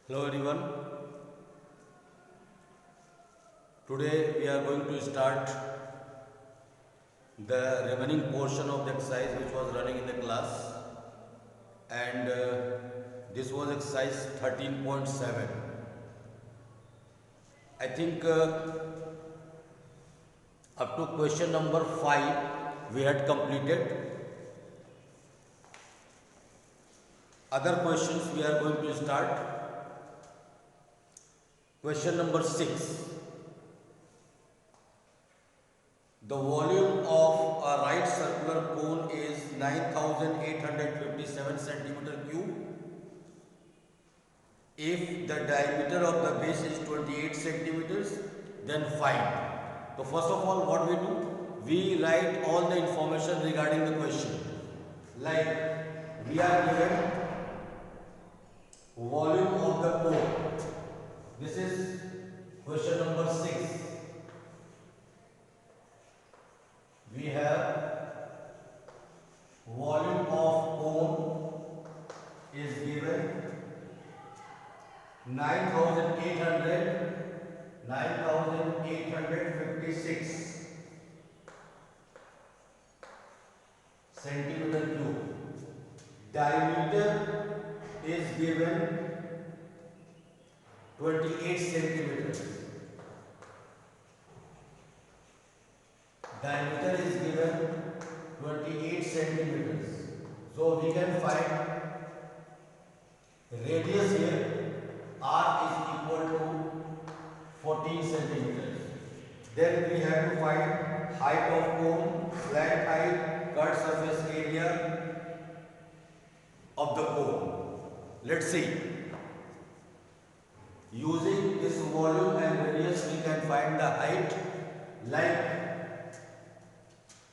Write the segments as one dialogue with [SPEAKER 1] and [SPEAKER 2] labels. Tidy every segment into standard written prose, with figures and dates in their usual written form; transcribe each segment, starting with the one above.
[SPEAKER 1] Hello everyone. Today we are going to start the remaining portion of the exercise which was running in the class, and this was exercise 13.7. I think up to question number 5 we had completed. Other questions we are going to start. Question number 6. The volume of a right circular cone is 9857 centimeter cube. If the diameter of the base is 28 centimeters, then find. So first of all, what we do? We write all the information regarding the question. Like we are given volume of the cone. This is question number 6. We have volume of cone is given 9856 centimeter cube. Diameter is given 28 centimeters. Diameter is given 28 centimeters. So we can find radius here. R is equal to 14 centimeters. Then we have to find height of cone, slant height, cut surface area of the cone. Let's see. Using this volume and radius, we can find the height, like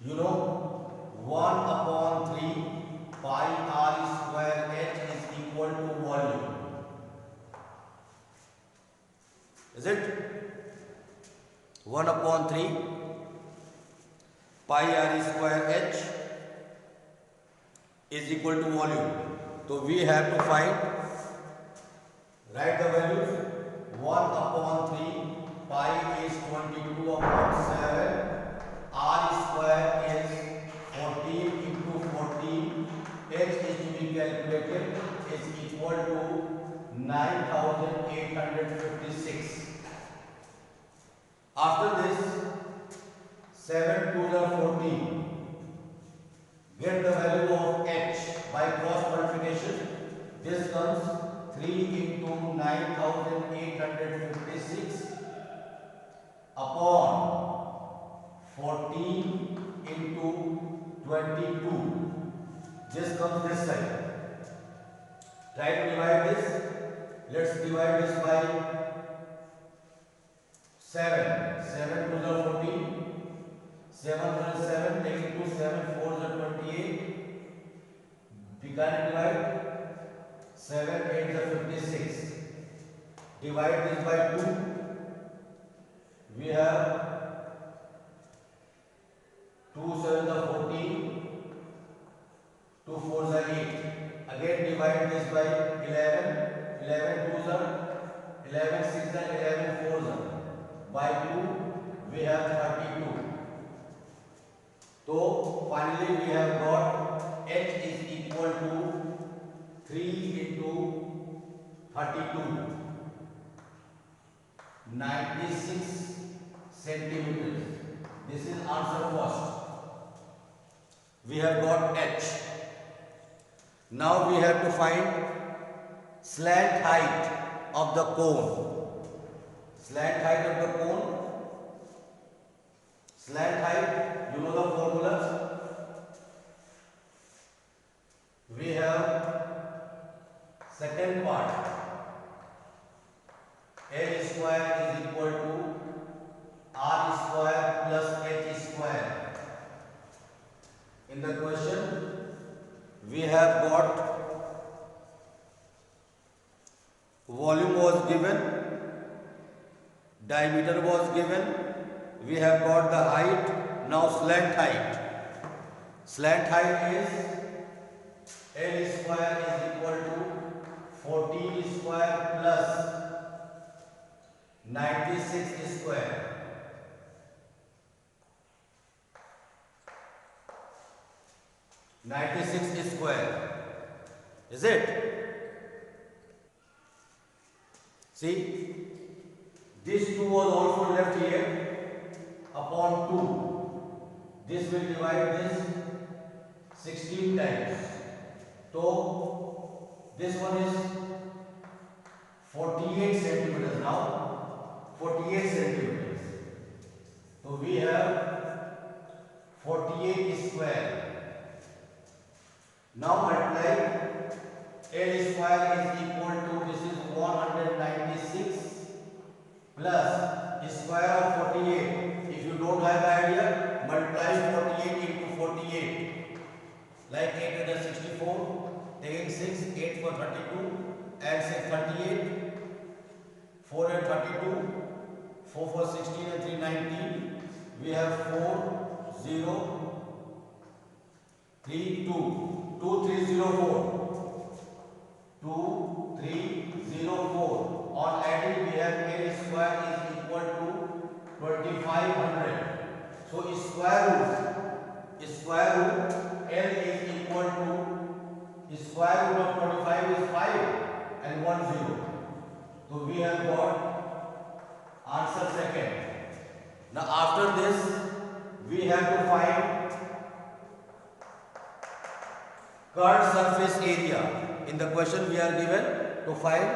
[SPEAKER 1] 1 upon 3 pi r square h is equal to volume. Is it? 1 upon 3 pi r square h is equal to volume. So we have to find, write the values. 1 upon 3 pi is 22 upon 7. R square is 14 into 14. H is to be calculated is equal to 9856. After this, 7 to the 14. Get the value of H by cross multiplication. This comes 3 into 9856 upon 14 into 22. This comes this side. Try to divide this. Let's divide this by 7. 7 to the 14. 7 to the 7. Take it to 7. 4 to the 28. We can divide. 7 8 to 56. Divide this by 2. We have 2 7 the 14, 2 4 the 8. Again divide this by 11, 11 2 the 11 6 the 11 4 the. By 2 we have 32. So finally we have got H is equal to 3 into 32. 96 centimeters. This is answer first. We have got H. Now we have to find slant height of the cone. Slant height of the cone. Slant height, you know the formula. We have second part. L square is equal to R square plus H square. In the question, we have got volume was given, diameter was given, we have got the height. Now slant height. Slant height is L square is equal to 14 square plus square. 96 square. Is it? See, this 2 was also left here upon 2. This will divide this 16 times. So, this one is 48 centimeters now. 48 centimeters. So, we have 48 square. Now multiply. L square is equal to, this is 196 plus square of 48. If you don't have idea, multiply 48 into 48. Like 864, taking 6, 8 for 32, add say 38, 4 and 32, 4 for 16 and 3 19. We have 4, 0, 3, 2, 2, 3, 0, 4. 2, 3, 0, 4. On adding, we have L square is equal to 2500. So square root L is equal to square root of 25 is 5 and 1 0. So we have got answer second. Now after this, we have to find curved surface area. In the question we are given to find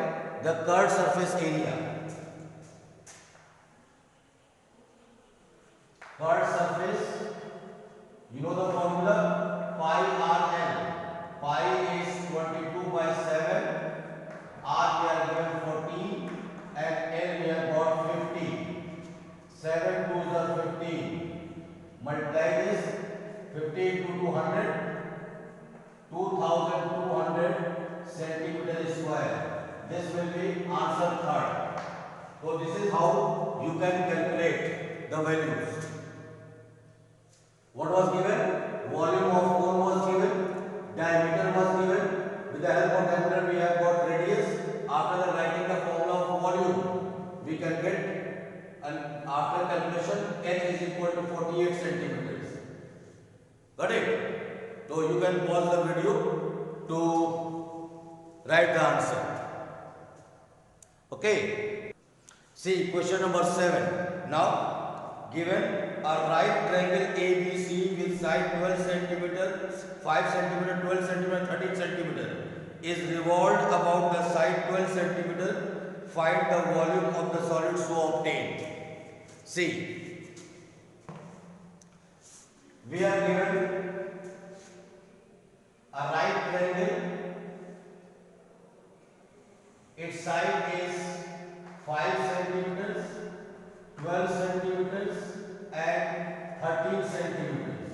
[SPEAKER 1] the curved surface area. Curved surface, you know the formula, pi RL. Pi is 22 by 7, R we are given 14 and L we have got 50. 7 2s are 15. Multiply this, 50 into 200. 2200 centimeter square. This will be answer third. So this is how you can calculate the values. What was given? Volume of cone was given. Diameter was given. With the help of diameter we have got radius. After writing the formula of volume, we can get, and after calculation, n is equal to 48 centimeters. Got it? So you can pause the video to write the answer. Okay. See question number 7. Now given a right triangle ABC with side 12 cm, 5 cm, 12 cm, 13 cm is revolved about the side 12 cm. Find the volume of the solid so obtained. See, we are given a right triangle, its side is 5 centimeters, 12 centimeters and 13 centimeters.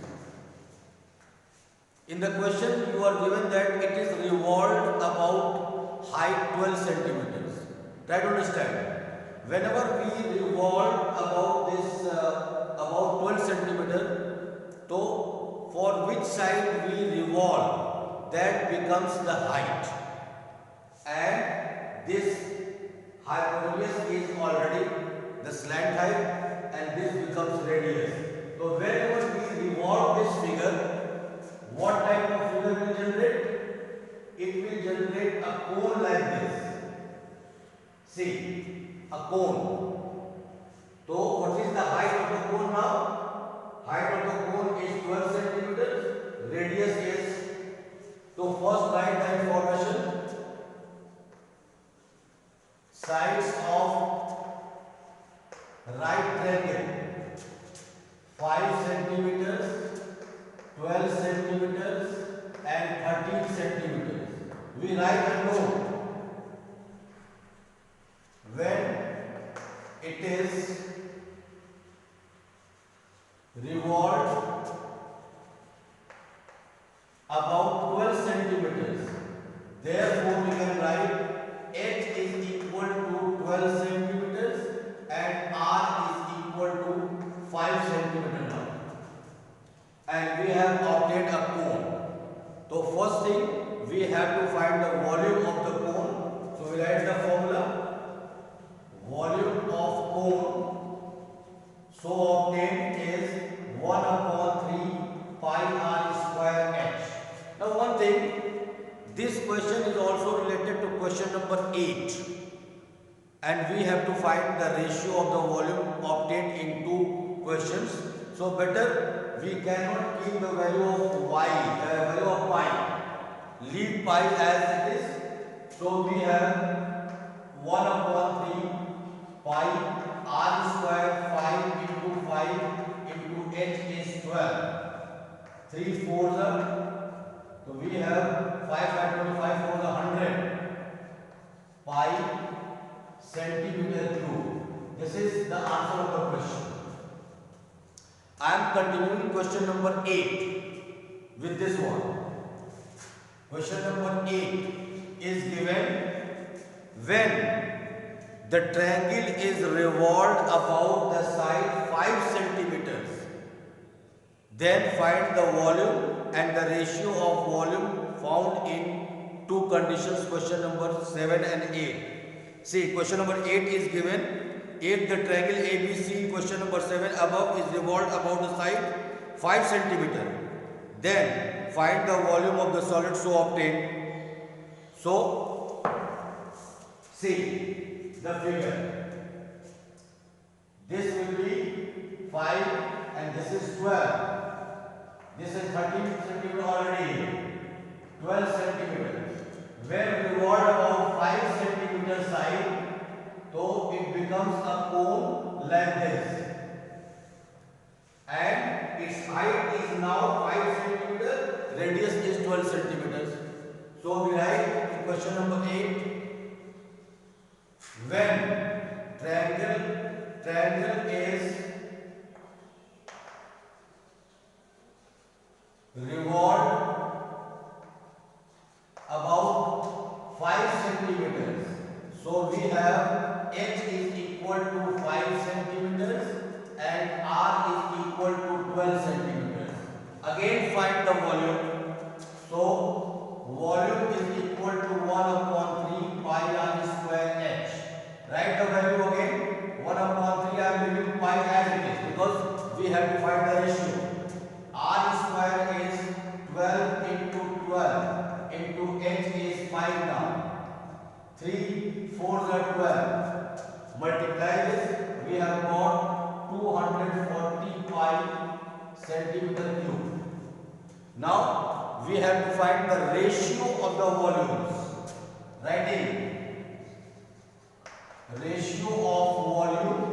[SPEAKER 1] In the question you are given that it is revolved about height 12 centimeters. Try to understand. Whenever we revolve about this, about 12 centimeters, so for which side we revolve, that becomes the height, and this hypotenuse is already the slant height and this becomes radius. So whenever we revolve this figure, what type of figure will generate? It will generate a cone like this. See, a cone. So what is the height of the cone now? Height of the cone is 12 centimeters. Radius is, so first write the information. Sides of right triangle 5 centimeters, 12 centimeters and 13 centimeters. We write a note. When it is revolved about 12 centimeters, therefore we can write H is equal to 12 centimeters and R is equal to 5 centimeters now. And we have obtained a cone. So first thing, we have to find the volume of the cone. So we write the formula. Volume of cone also related to question number 8, and we have to find the ratio of the volume obtained in two questions. So better we cannot keep the value of value of pi, leave pi as it is. So we have 1 upon 3 pi r square 5 into 5 into h is 12. 3 4s are, so we have 5 25 4 100 pi centimeter cube. This is the answer of the question. I am continuing question number 8 with this one. Question number 8 is given: when the triangle is revolved about the side 5 centimeters, then find the volume and the ratio of volume found in two conditions. Question number 7 and 8. See, question number 8 is given: if the triangle ABC in question number 7 above is revolved about the side 5 centimeter, then find the volume of the solid so obtained. So, see the figure. This will be 5 and this is 12. This is 13 centimeter already. 12 centimeters. When revolved about 5 centimeter side, so it becomes a cone like this, and its height is now 5 centimeter, radius is 12 centimeters. So we write in question number 8: when triangle is revolved about 5 centimeters, so we have h is equal to 5 centimeters and r is equal to 12 centimeters. Again find the volume. So volume is equal to 1 upon 3 pi r square h. Write the value again. 1 upon 3 I am leaving pi as it is because we have to find the ratio. R square is 12 into 12 into h is 5 now. 3 4s are 12. Multiply this, we have got 240 pi centimeter cube. Now we have to find the ratio of the volumes. Writing ratio of volume.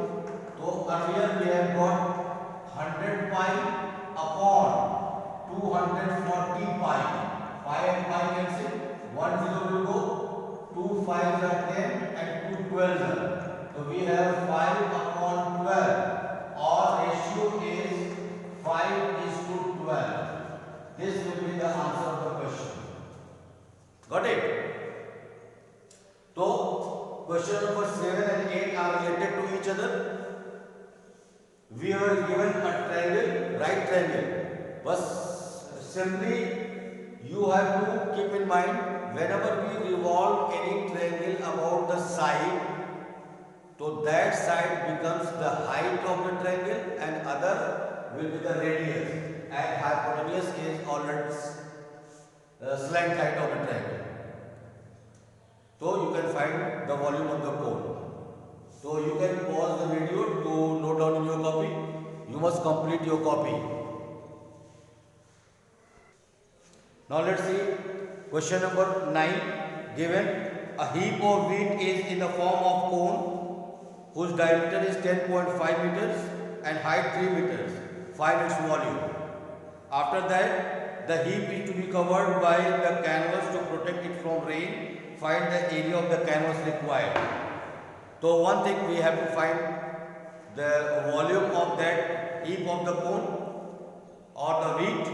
[SPEAKER 1] So earlier we have got 100 pi upon 240 pi. Pi and pi cancel. 1 0 will go. 2 5s are 10 and 2 12s are. So we have 5 upon 12, or ratio is 5 is to 12. This will be the answer of the question. Got it? So question number 7 and 8 are related to each other. We are given a triangle, right triangle. But simply you have to keep in mind, whenever we revolve any triangle about the side, so that side becomes the height of the triangle and other will be the radius, and hypotenuse is already the slant height of the triangle. So you can find the volume of the cone. So you can pause the video to note down in your copy. You must complete your copy. Now let's see question number 9. Given a heap of wheat is in the form of cone whose diameter is 10.5 meters and height 3 meters. Find its volume. After that, the heap is to be covered by the canvas to protect it from rain. Find the area of the canvas required. So one thing, we have to find the volume of that heap of the cone or the wheat,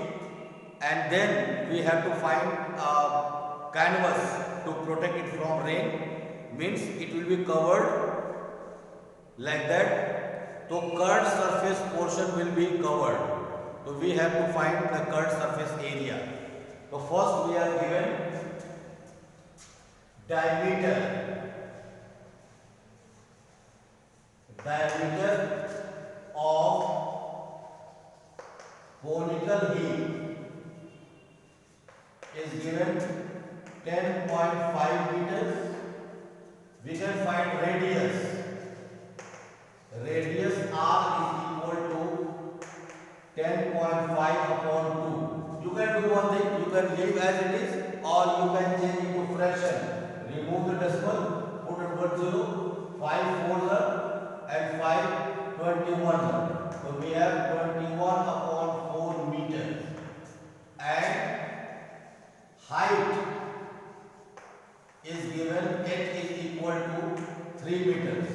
[SPEAKER 1] and then we have to find a canvas to protect it from rain. Means it will be covered like that. So curved surface portion will be covered. So we have to find the curved surface area. So first we are given diameter of conical heap is given 10.5 meters. We can find radius. Radius R is equal to 10.5 upon 2. You can do one thing, you can leave as it is or you can change it to fraction. Remove the decimal, put it 0, 5 4s and 5 21s. So we have 21 upon 4 meters. And height is given, h is equal to 3 meters.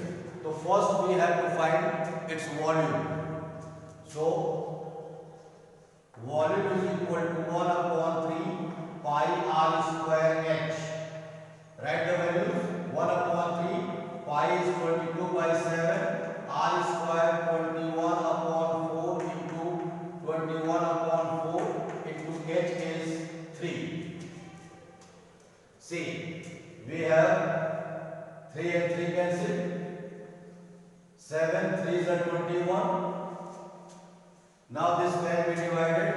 [SPEAKER 1] So first we have to find its volume. So volume is equal to 1 upon 3 pi r square h. Write the values. 1 upon 3 pi is 22 by 7, r square 21 upon 4 into 21 upon 4 into h is 3. See, we have 3 and 3 cancel. 7 3s are 21. Now this can be divided.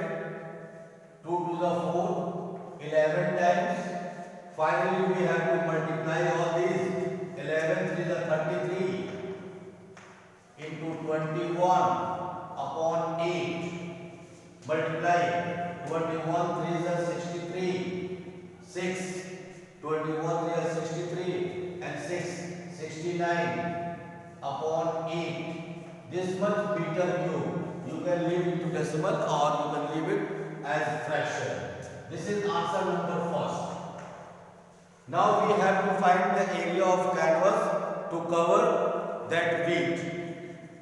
[SPEAKER 1] 2 to the 4, 11 times. Finally we have to multiply all these. 11 3s are 33 into 21 upon 8. Multiply. 21 3s are 63. 6. 21 3s are 63 and 6 69 upon 8. This much meter cube. You can leave it to decimal or you can leave it as fraction. This is answer number first. Now we have to find the area of canvas to cover that width.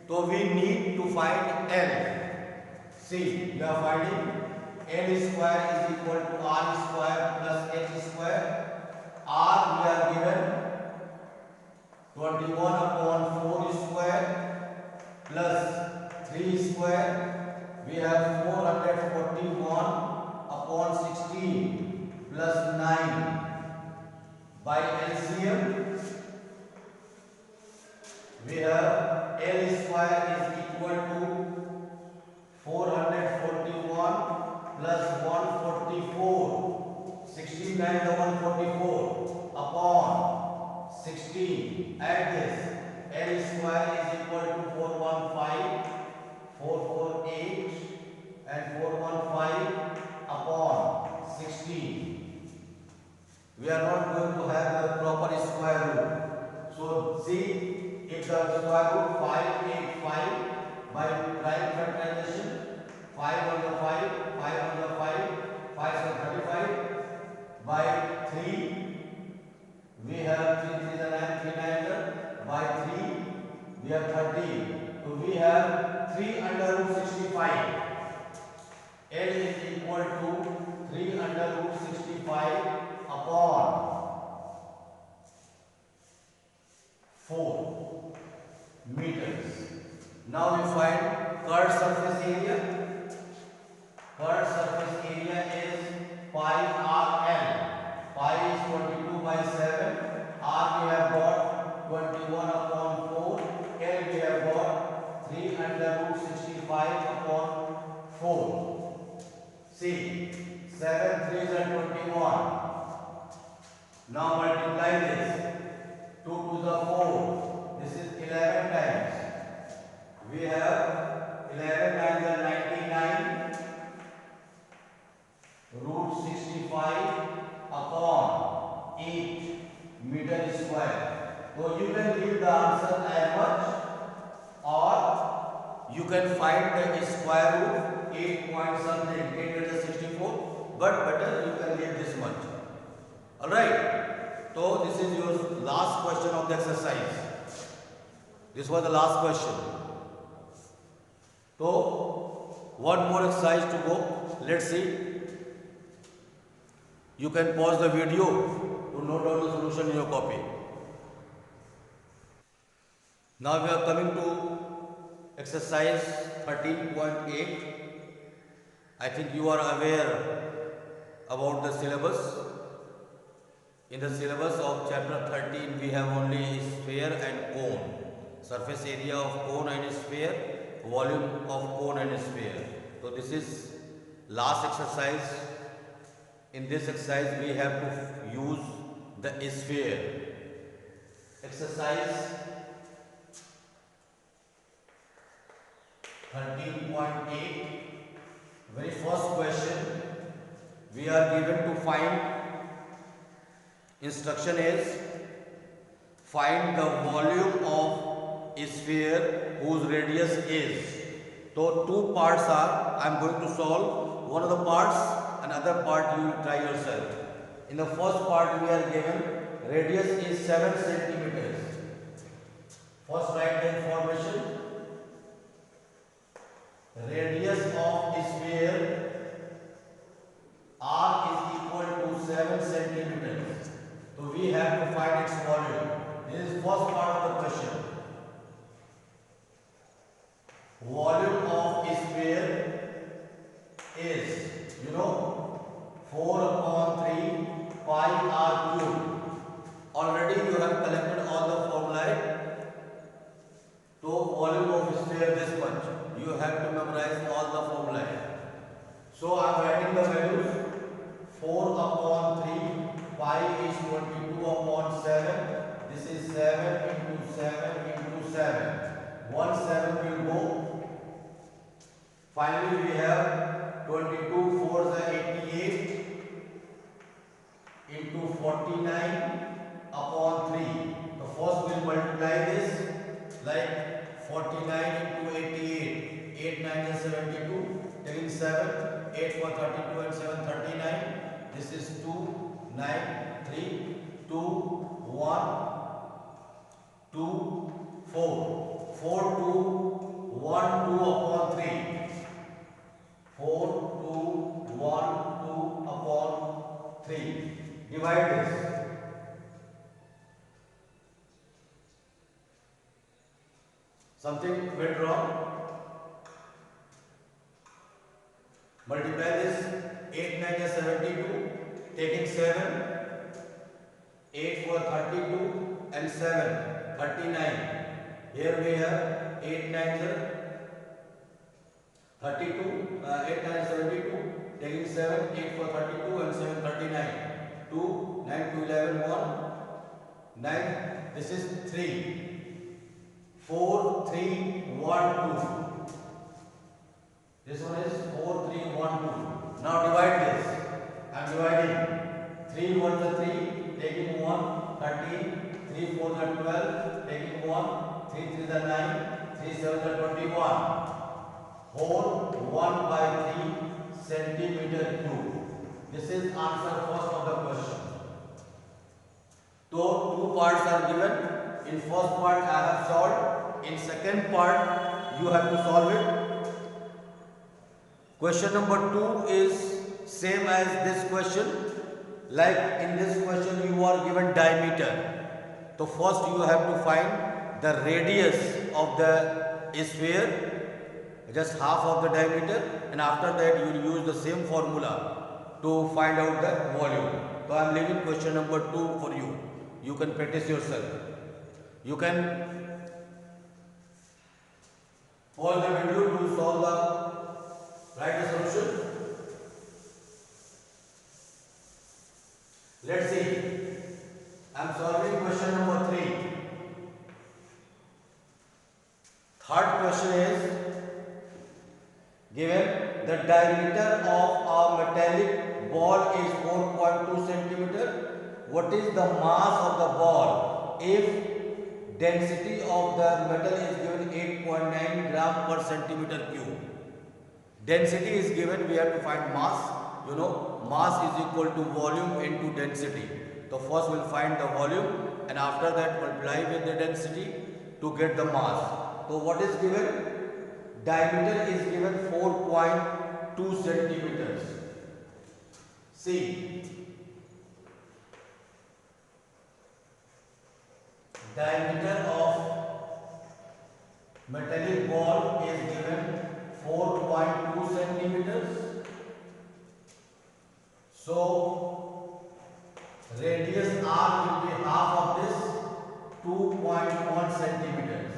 [SPEAKER 1] So we need to find L. See, we are finding L square is equal to R square plus H square. R we are given 21 upon 4 square plus 3 square. We have 441 upon 16 plus 9. By LCM, we have L square is equal to 441 plus 144. 16 times 144 upon 16. Add this. L square is equal to 415, 448 and 415 upon 16. We are not going to have the proper square root. So see, if the square root 585 by prime factorization, 5 on the 5, 5 on the 5, 5 is 35 by 3. We have 3 3 is 9, 3 9 by 3. We have 30. So we have 3 under root 65. L is equal to 3 under root 65 upon 4 meters. Now we find curved surface area. Curved surface area is pi RL. Pi is 22 by 7. R we have got 21 upon 4. L we have got 3 under root 65 upon 4. See, 7 3s are 21. Now multiply this. 2 to the 4. This is 11 times. We have 11 times 99 root 65 upon 8 meter square. So you can leave the answer as much or you can find the square root 8 point something, 8 is 64, but better you can leave this much. Alright, so this is your last question of the exercise. This was the last question. So one more exercise to go. Let's see. You can pause the video to note down the solution in your copy. Now we are coming to exercise 13.8. I think you are aware about the syllabus. In the syllabus of chapter 13 we have only sphere and cone. Surface area of cone and sphere, volume of cone and sphere. So this is last exercise In this exercise we have to use the sphere. Exercise 13.8. Very first question we are given to find. Instruction is find the volume of a sphere whose radius is. So two parts are, I am going to solve one of the parts, another part you will try yourself. In the first part we are given radius is 7 centimeters. First write the information. Radius of a sphere R is equal to 7 centimeters. So we have to find its volume. This is first part of the question. Volume of a sphere is, 4 upon 3 pi r cube. Already you have collected all the formulae. So volume of a sphere this much. You have to memorize all the formulae. So I am writing the values. 4 upon 3 pi is 22 upon 7. This is 7 into 7 into 7. 1 7 will go. Finally we have 22 4 is 88 into 49 upon 3. The first will multiply this like 49 into 88. 8 9 is 72. Taking 7. 8 for 32 and 7 39. This is 2 9 3 2 1 2 4. 4 2 1 2 upon 3. 4 2 1 2 upon 3. Divide this. Something went wrong. Multiply this. 8 9 is 72. Taking 7. 8 4 32 and 7 39. Here we have 8 9 is 32. 8 9 is 72. Taking 7. 8 4 32 and 7 39. 2 9 2 11 1 9. This is 3. 4 3 1 2. This one is 4 3 1 2. Now divide this. I am dividing. 3 1 is 3. Taking 1 13. 3 4 is 12. Taking 1. 3 3 is 9. 3 7 is 21. Whole 1 by 3 centimeter cube. This is answer first of the question. So two parts are given. In first part I have solved. In second part you have to solve it. Question number 2 is same as this question. Like in this question you are given diameter. So first you have to find the radius of the sphere, just half of the diameter, and after that you will use the same formula to find out the volume. So I am leaving question number 2 for you. You can practice yourself. You can pause the video to solve the write the solution. Let's see. I am solving question number 3. Third question is given the diameter of a metallic ball is 4.2 centimeter. What is the mass of the ball if density of the metal is given 8.9 gram per centimeter cube? Density is given, we have to find mass. Mass is equal to volume into density. So first we will find the volume and after that multiply with the density to get the mass. So what is given? Diameter is given 4.2 centimeters. See, diameter of metallic ball is given 4.2 centimeters. So radius R will be half of this, 2.1 centimeters.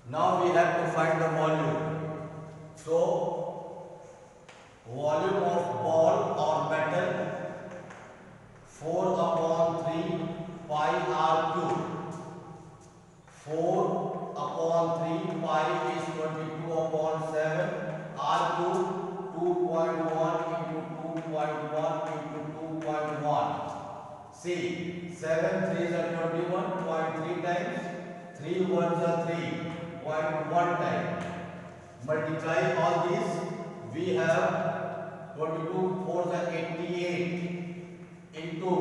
[SPEAKER 1] Now we have to find the volume. So volume of ball 7 3s are 21.3 times 3 1s are 3.1 times. Multiply all these, we have 22 4s are 88 into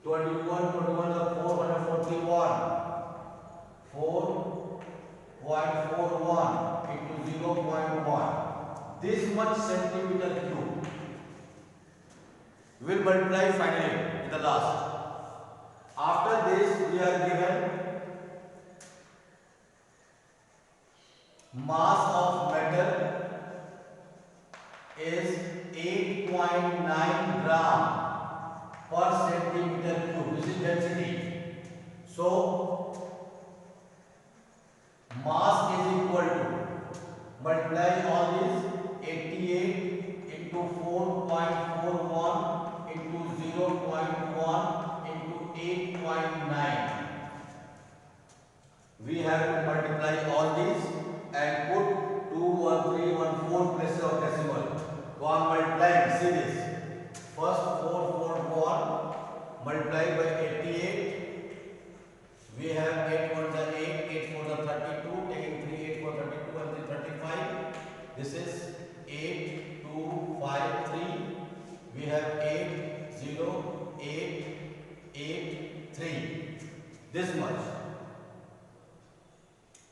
[SPEAKER 1] 21 21 are 441 4.41 into 0.1. This much centimeter cube will multiply finally in the last. After this we are given mass of metal is 8.9 gram per centimeter cube. This is density. So mass is equal to, multiply all these, 88 into 4.41 into 0.1 into 8.9. We have to multiply all these and put 2 1 3 1 4 places of decimal. So I am multiplying, see this, first 441 multiplied by 88. We have 8 1s are 8, 8 4s are 32, taking 3 8 4 32 and 3 35. This is 8 2 5 3. We have 8 0 8 8 3. This much.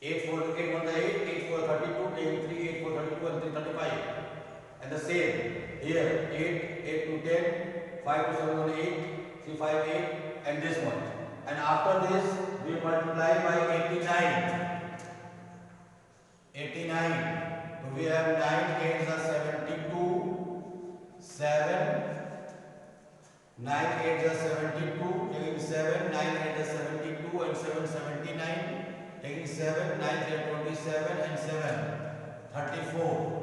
[SPEAKER 1] 8 4 8 1 are 8, 8 4 32, taking 3 8 4 32 and 3 35. And the same here, 8 8 to 10, 5 to 7 1 8, 3 5 8, and this one. And after this we multiply by 89. 89. So we have 9 8s are 72, 7, 9 8s are 72, taking 7, 9 8s are 72 and 7 79, taking 7, 9 3 are 27 and 7 34.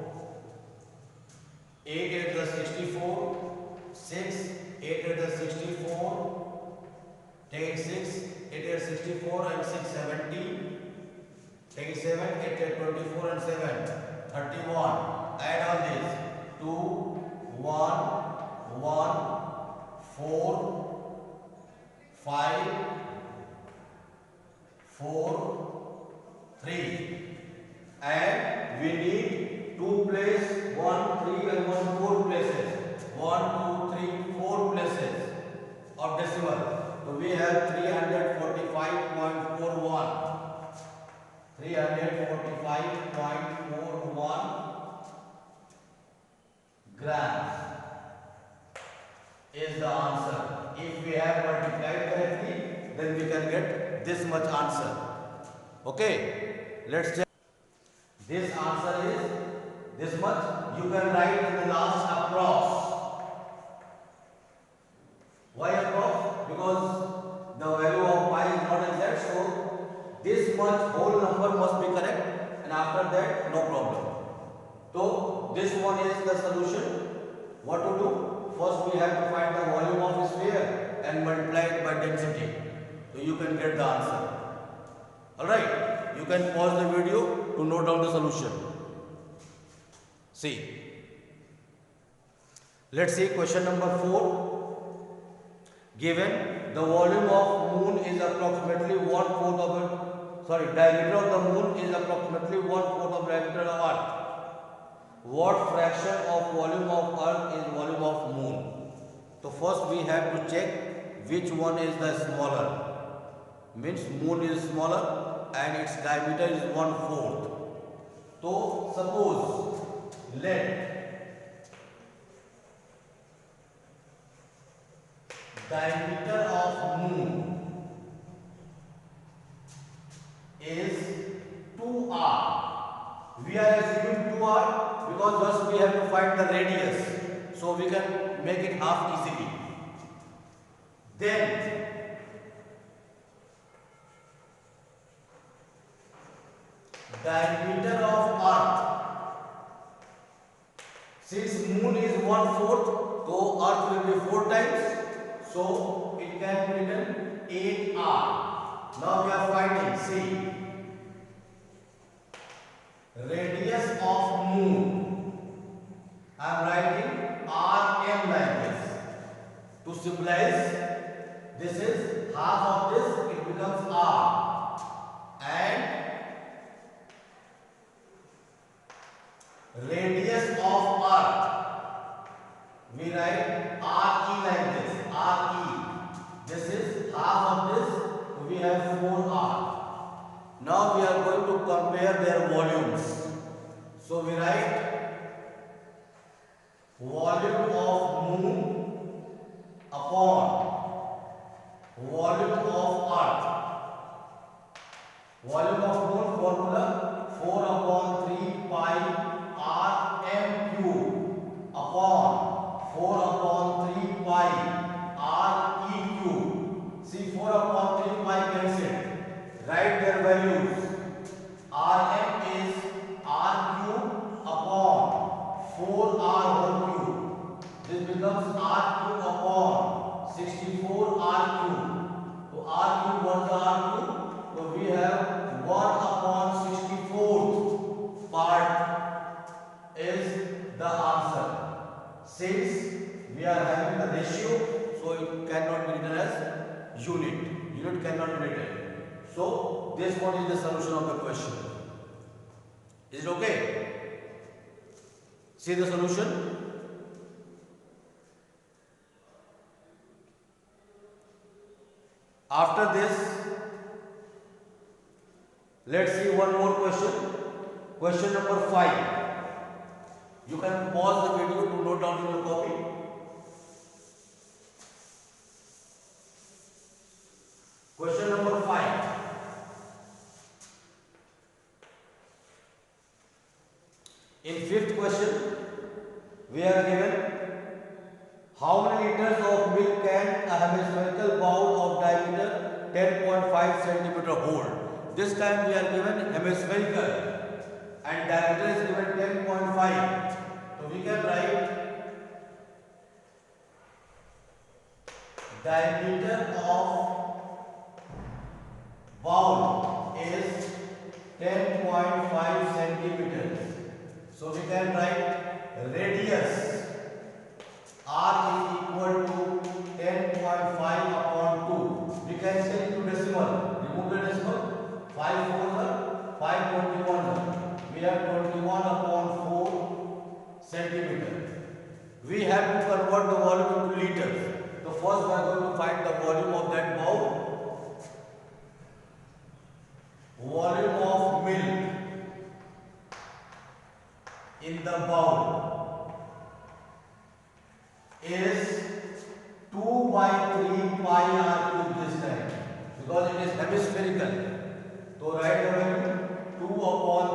[SPEAKER 1] 8 8s are 64, 6 8 8s are 64, taking 6, 8 8 64 and 6 70, taking 7, 8 8 24 and 7 31. Add all this, 2 1 1 4 5 4 3. And we need 2 places, 1 3 and 1 4 places, 1 2 3 4 places of decimal. So we have 345.41. 345.41 grams is the answer. If we have multiplied correctly, then we can get this much answer. Okay, let's check. This answer is this much. You can write in the last approx. Why approx? Because the value of pi is not exact, so this much whole number must be correct, and after that no problem. So this one is the solution. What to do? First we have to find the volume of a sphere and multiply it by density. So you can get the answer. Alright, you can pause the video to note down the solution. See. Let's see question number 4. Given the volume of moon is approximately 1/4 of diameter of the moon is approximately 1/4 of diameter of Earth. What fraction of volume of Earth is volume of moon? So first we have to check which one is the smaller. Means moon is smaller and its diameter is 1/4. So suppose let diameter of moon is 2r. We are assuming 2r because first we have to find the radius, so we can make it half easily. Then diameter of Earth, since moon is 1/4, so Earth will be 4 times. So it can be written 8r. Now we are finding, see, radius of moon. I am writing Rm like this to symbolize this is half of this, it becomes R. And radius of Earth, we write RE like this, RE. This is half of this, so we have 4R. Now we are going to compare their volumes. So we write volume of moon upon volume of Earth. Volume of moon formula 4 upon 3 pi r m cube upon 4 upon 3 pi r e cube. See, 4 upon 3 pi cancelled. Write their values. Rm is r cube upon 4r whole cube. This becomes r cube upon 64 r cube. So r cube, what is r cube? So we have 1 upon 64th part is the answer. Since we are having the ratio, so it cannot be written as unit. Unit cannot be written. So this one is the solution of the question. Is it okay? See the solution. After this, let's see one more question. Question number 5. You can pause the video to note down in your copy. Question number 5. In fifth question, we are given how many liters of milk can a hemispherical bowl of diameter 10.5 centimeter hold? This time we are given hemispherical and diameter is given 10.5. So we can write diameter of bowl is 10.5 centimeters. So we can write radius R is equal to 10.5 upon 2. We can say into decimal. Remove the decimal. 5 4 5 21. We have 21 upon 4 centimeter. We have to convert the volume into liters. So first we are going to find the volume of that bowl. Volume of milk in the bowl is 2 by 3 pi r cube this time, because it is hemispherical. So write the value 2 upon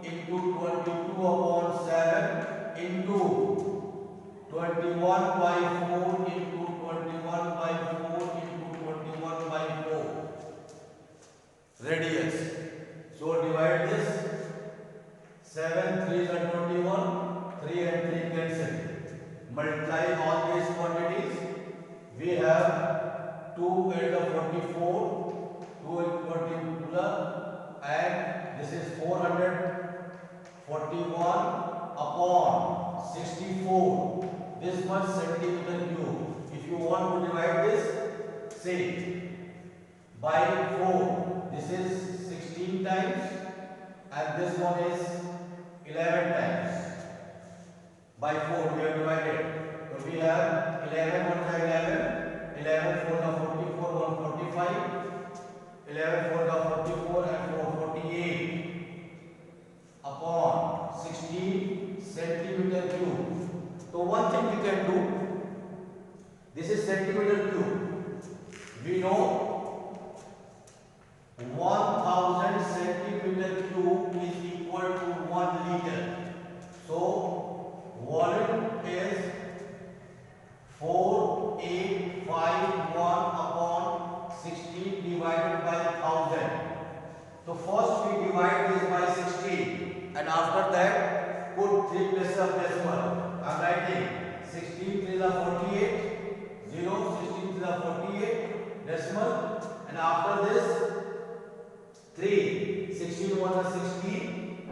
[SPEAKER 1] 3 into 22 upon 7 into 21 by 4 into 21 by 4 into 21 by 4 radius. So divide this. 7 3 are 21, 3 and 3 cancel. Multiply all these quantities. We have 2 8 are 44, 2 is 42, and this is 441 upon 64. This much centimeter cube. If you want to divide this, say by 4. This is 16 times, and this one is 11 times. By 4 we have divided. So we have 11 1 is 11, 11 4 is 44, 1 45, 11 4 is 44 and 4 48 upon 16 centimeter cube. So one thing we can do, this is centimeter cube. We know 1000 centimeter cube is equal to 1 liter. So volume is 4851 upon 16 divided by 1000. So first we divide this by 16 and after that put 3 places of decimal. I am writing 16 3 is 48, 0, 16 3 is 48 decimal, and after this 3, 16 1 is 16,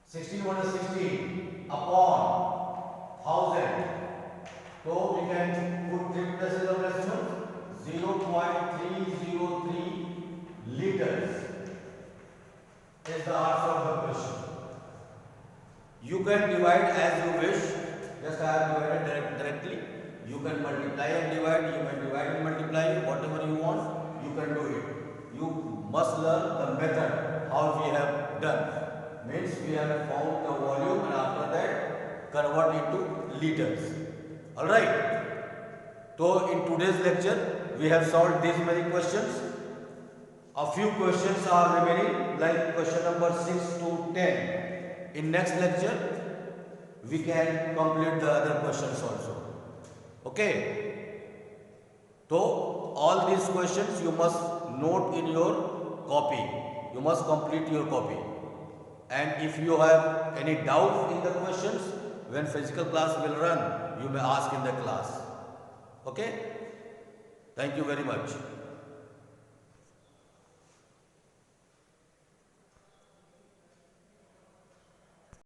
[SPEAKER 1] 16 1 is 16 upon 1000. You can multiply and divide, you can divide and multiply, whatever you want, you can do it. You must learn the method how we have done. Means we have found the volume and after that convert into liters. Alright. So in today's lecture we have solved these many questions. A few questions are remaining, like question number 6 to 10. In next lecture we can complete the other questions also. Okay. So all these questions you must note in your copy. You must complete your copy. And if you have any doubt in the questions, when physical class will run, you may ask in the class. Okay? Thank you very much.